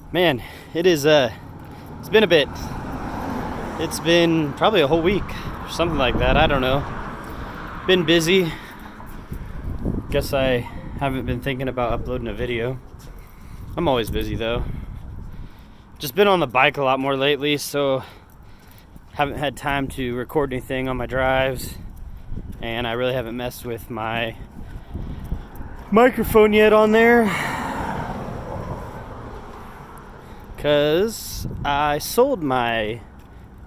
Man, it's been a bit. It's been probably a whole week, or something like that. I don't know. Been busy. Guess I haven't been thinking about uploading a video. I'm always busy though. Just been on the bike a lot more lately, so haven't had time to record anything on my drives, and I really haven't messed with my microphone yet on there, because I sold my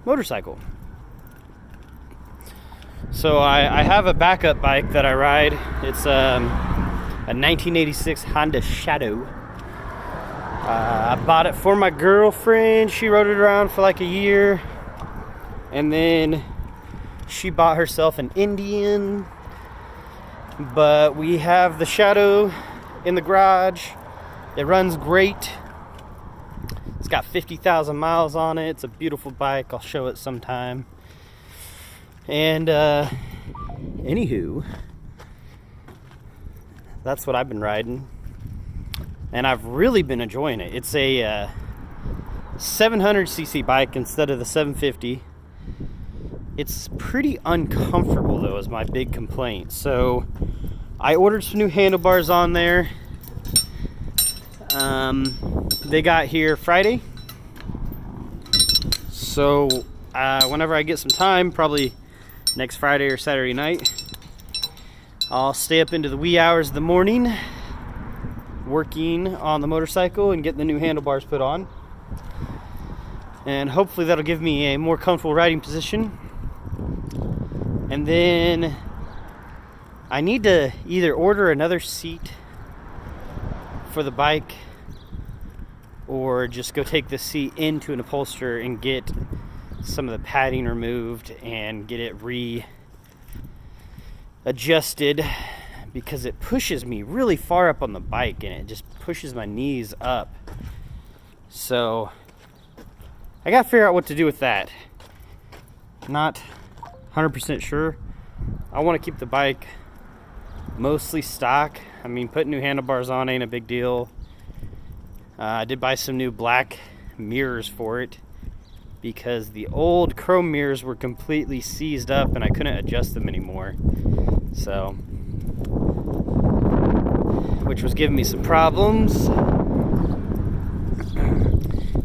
motorcycle. So I have a backup bike that I ride. It's a 1986 Honda Shadow. I bought it for my girlfriend. She rode it around for like a year, and then she bought herself an Indian. But we have the Shadow in the garage. It runs great. It's got 50,000 miles on it. It's a beautiful bike. I'll show it sometime. And anywho, that's what I've been riding, and I've really been enjoying it. It's a 700cc bike instead of the 750. It's pretty uncomfortable though, is my big complaint. So I ordered some new handlebars on there. They got here Friday. So whenever I get some time, probably next Friday or Saturday night, I'll stay up into the wee hours of the morning working on the motorcycle and getting the new handlebars put on. And hopefully that'll give me a more comfortable riding position. And then I need to either order another seat for the bike or just go take the seat into an upholsterer and get some of the padding removed and get it readjusted, because it pushes me really far up on the bike and it just pushes my knees up. So I gotta figure out what to do with that. Not 100% sure. I want to keep the bike mostly stock. I mean, putting new handlebars on ain't a big deal. I did buy some new black mirrors for it, because the old chrome mirrors were completely seized up and I couldn't adjust them anymore. So, which was giving me some problems.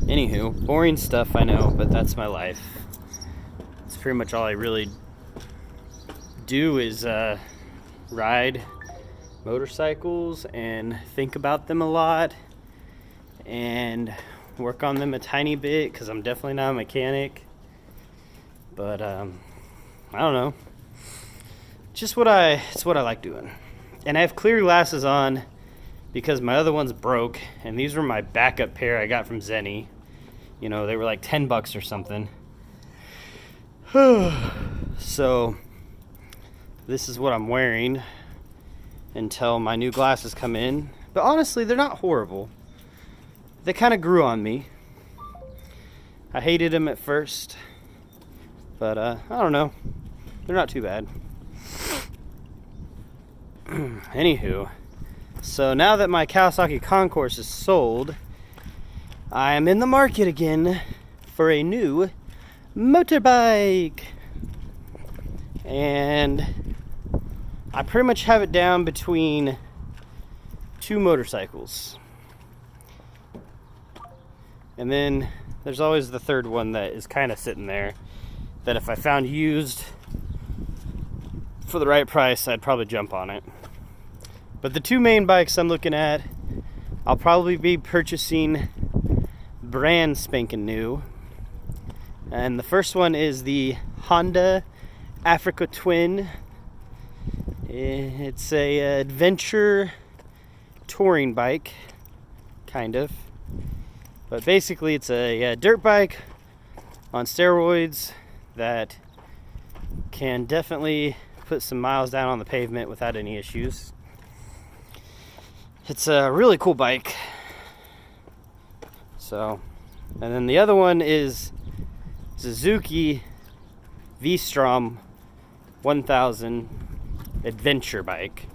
Anywho, boring stuff, I know, but that's my life. It's pretty much all I really do is ride motorcycles and think about them a lot and work on them a tiny bit, because I'm definitely not a mechanic. But I don't know. It's what I like doing. And I have clear glasses on because my other one's broke, and these were my backup pair I got from Zenny. You know, they were like $10 or something. So this is what I'm wearing until my new glasses come in. But honestly, they're not horrible. They kind of grew on me. I hated them at first, but I don't know. They're not too bad. Anywho, so now that my Kawasaki Concourse is sold, I am in the market again for a new motorbike. And I pretty much have it down between two motorcycles. And then there's always the third one that is kind of sitting there, that if I found used for the right price, I'd probably jump on it. But the two main bikes I'm looking at, I'll probably be purchasing brand spanking new. And the first one is the Honda Africa Twin. It's a adventure touring bike, kind of. But basically it's a dirt bike on steroids that can definitely put some miles down on the pavement without any issues. It's a really cool bike. So, and then the other one is Suzuki V-Strom 1000 adventure bike.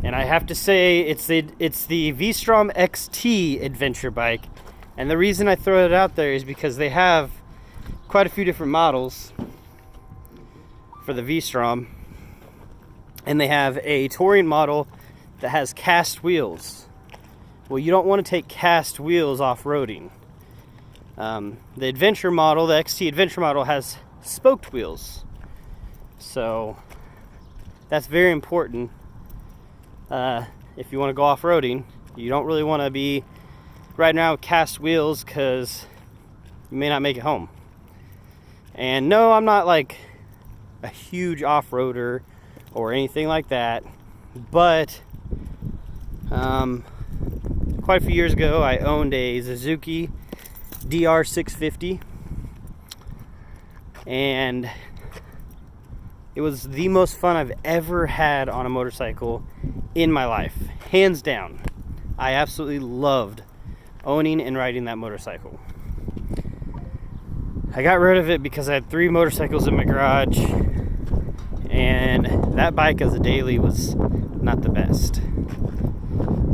And I have to say, it's the V-Strom XT adventure bike. And the reason I throw it out there is because they have quite a few different models for the V-Strom. And they have a touring model that has cast wheels. Well, you don't want to take cast wheels off-roading. The adventure model, the XT adventure model, has spoked wheels. So that's very important. If you want to go off-roading, you don't really want to be riding around with cast wheels because you may not make it home. And no, I'm not like a huge off-roader or anything like that, but quite a few years ago I owned a Suzuki DR650, and it was the most fun I've ever had on a motorcycle in my life, hands down. I absolutely loved owning and riding that motorcycle. I got rid of it because I had 3 motorcycles in my garage, and that bike as a daily was not the best.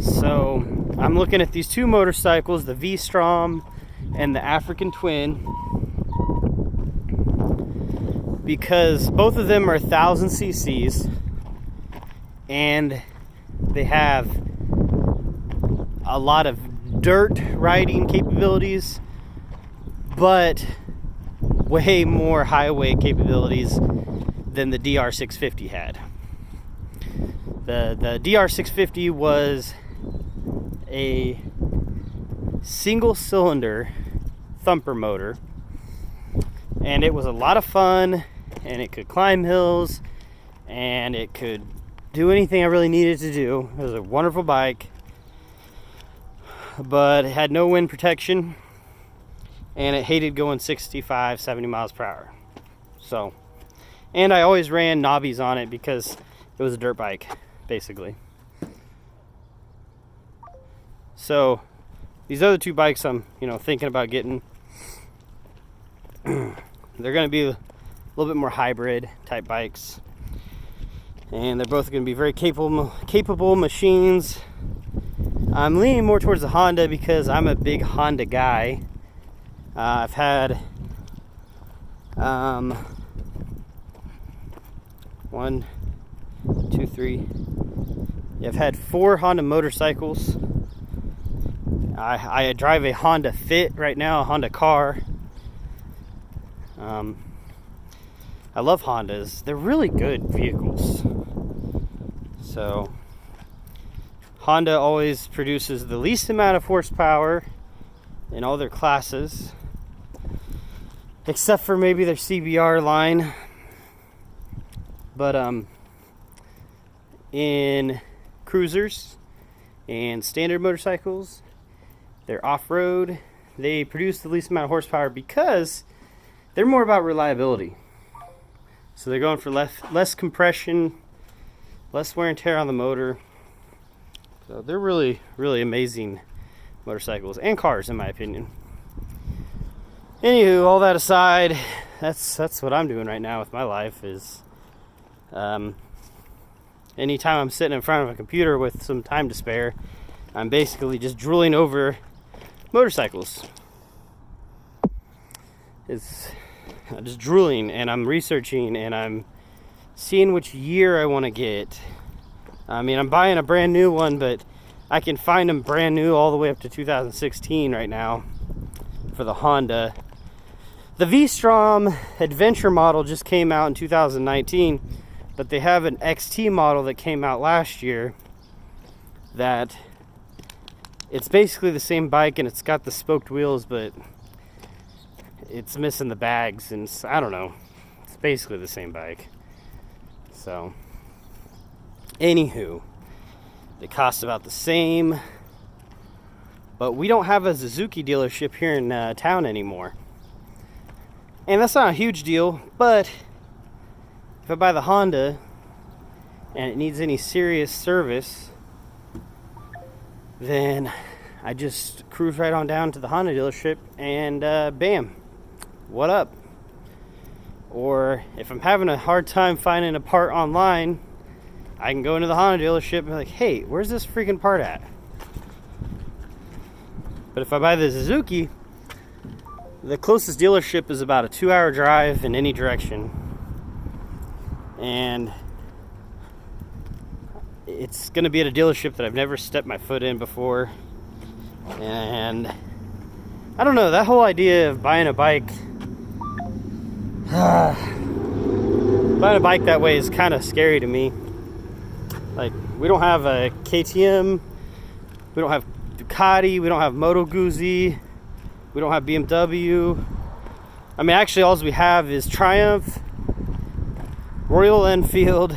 So I'm looking at these 2 motorcycles, the V-Strom and the African Twin, because both of them are 1,000 cc's and they have a lot of dirt riding capabilities, but way more highway capabilities than the DR650 had. The DR650 was a single cylinder thumper motor, and it was a lot of fun, and it could climb hills, and it could do anything I really needed to do. It was a wonderful bike, but it had no wind protection, and it hated going 65, 70 miles per hour. So, and I always ran knobbies on it because it was a dirt bike, basically. So these other 2 bikes I'm, thinking about getting, they're going to be a little bit more hybrid type bikes, and they're both going to be very capable machines. I'm leaning more towards the Honda because I'm a big Honda guy. I've had 1, 2, 3. Yeah, I've had 4 Honda motorcycles. I drive a Honda Fit right now, a Honda car. I love Hondas. They're really good vehicles. So Honda always produces the least amount of horsepower in all their classes, except for maybe their CBR line. But in cruisers and standard motorcycles, they're off-road, they produce the least amount of horsepower because they're more about reliability. So they're going for less compression, less wear and tear on the motor. So they're really, really amazing motorcycles and cars, in my opinion. Anywho, all that aside, that's what I'm doing right now with my life. Is anytime I'm sitting in front of a computer with some time to spare, I'm basically just drooling over motorcycles. I'm just drooling, and I'm researching, and I'm seeing which year I want to get. I mean, I'm buying a brand new one, but I can find them brand new all the way up to 2016 right now for the Honda. The V-Strom Adventure model just came out in 2019, but they have an XT model that came out last year that it's basically the same bike, and it's got the spoked wheels, but it's missing the bags, and I don't know. It's basically the same bike. So, anywho, they cost about the same, but we don't have a Suzuki dealership here in town anymore. And that's not a huge deal, but if I buy the Honda and it needs any serious service, then I just cruise right on down to the Honda dealership and bam, what up? Or if I'm having a hard time finding a part online I can go into the Honda dealership and be like, hey, where's this freaking part at? But if I buy the Suzuki, the closest dealership is about a 2-hour drive in any direction. And it's going to be at a dealership that I've never stepped my foot in before. And I don't know, that whole idea of buying a bike that way is kind of scary to me. Like, we don't have a KTM, we don't have Ducati, we don't have Moto Guzzi, we don't have BMW. I mean, actually all we have is Triumph, Royal Enfield,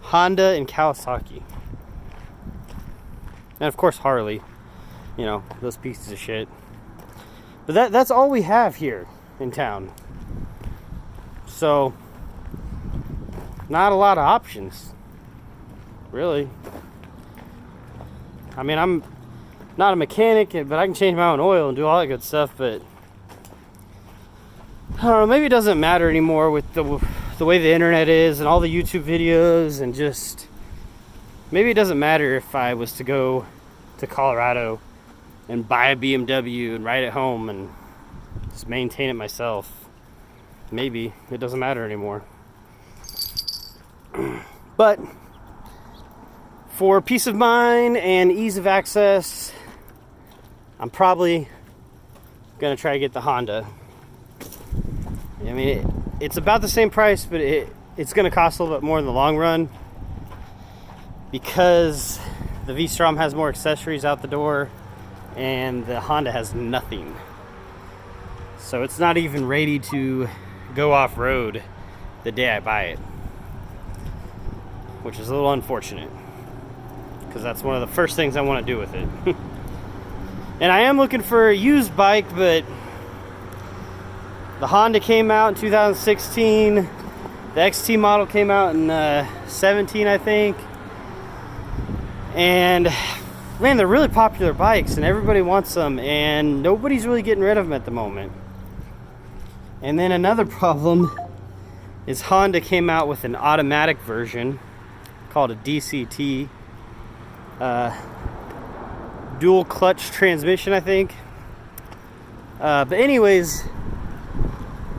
Honda, and Kawasaki. And of course Harley, you know, those pieces of shit. But that's all we have here in town. So, not a lot of options, really. I mean, I'm not a mechanic, but I can change my own oil and do all that good stuff, but I don't know, maybe it doesn't matter anymore with the way the internet is and all the YouTube videos, and just maybe it doesn't matter if I was to go to Colorado and buy a BMW and ride it home and just maintain it myself. Maybe it doesn't matter anymore. But for peace of mind and ease of access, I'm probably gonna try to get the Honda. I mean, it's about the same price, but it's gonna cost a little bit more in the long run because the V-Strom has more accessories out the door and the Honda has nothing. So it's not even ready to go off-road the day I buy it, which is a little unfortunate because that's one of the first things I want to do with it. And I am looking for a used bike, but the Honda came out in 2016. The XT model came out in 17, I think. And man, they're really popular bikes and everybody wants them, and nobody's really getting rid of them at the moment. And then another problem is Honda came out with an automatic version called a DCT, dual clutch transmission, I think. But anyways,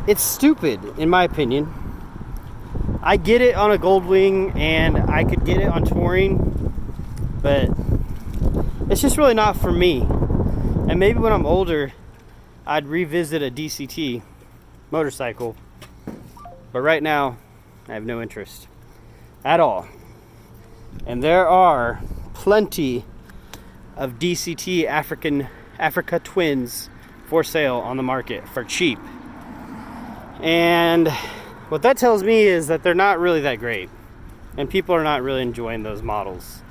it's stupid in my opinion. I get it on a Goldwing and I could get it on touring, but it's just really not for me. And maybe when I'm older, I'd revisit a DCT motorcycle, but right now I have no interest at all. And there are plenty of DCT Africa Twins for sale on the market for cheap, and what that tells me is that they're not really that great and people are not really enjoying those models.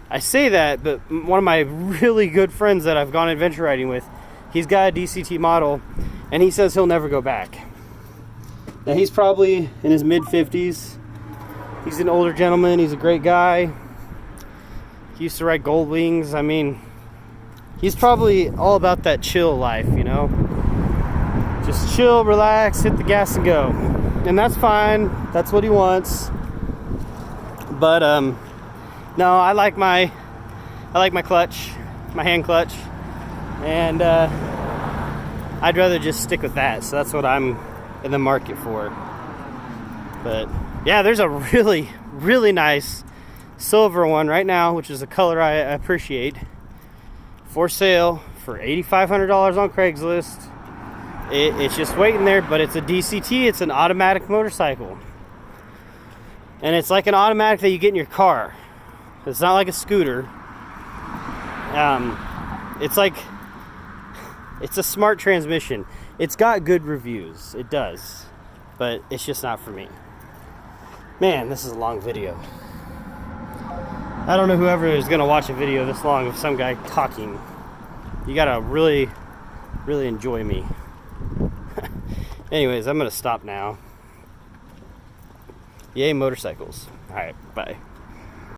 I say that, but one of my really good friends that I've gone adventure riding with, he's got a DCT model and he says he'll never go back. Now he's probably in his mid-50s. He's an older gentleman. He's a great guy. He used to ride Goldwings. I mean, he's probably all about that chill life, you know? Just chill, relax, hit the gas and go. And that's fine. That's what he wants. But no, I like my clutch, my hand clutch. And I'd rather just stick with that. So that's what I'm in the market for. But yeah, there's a really, really nice silver one right now, which is a color I appreciate, for sale for $8,500 on Craigslist. It's just waiting there, but it's a DCT. It's an automatic motorcycle. And it's like an automatic that you get in your car. It's not like a scooter. It's a smart transmission. It's got good reviews. It does. But it's just not for me. Man, this is a long video. I don't know whoever is going to watch a video this long of some guy talking. You got to really, really enjoy me. Anyways, I'm going to stop now. Yay, motorcycles. All right, bye.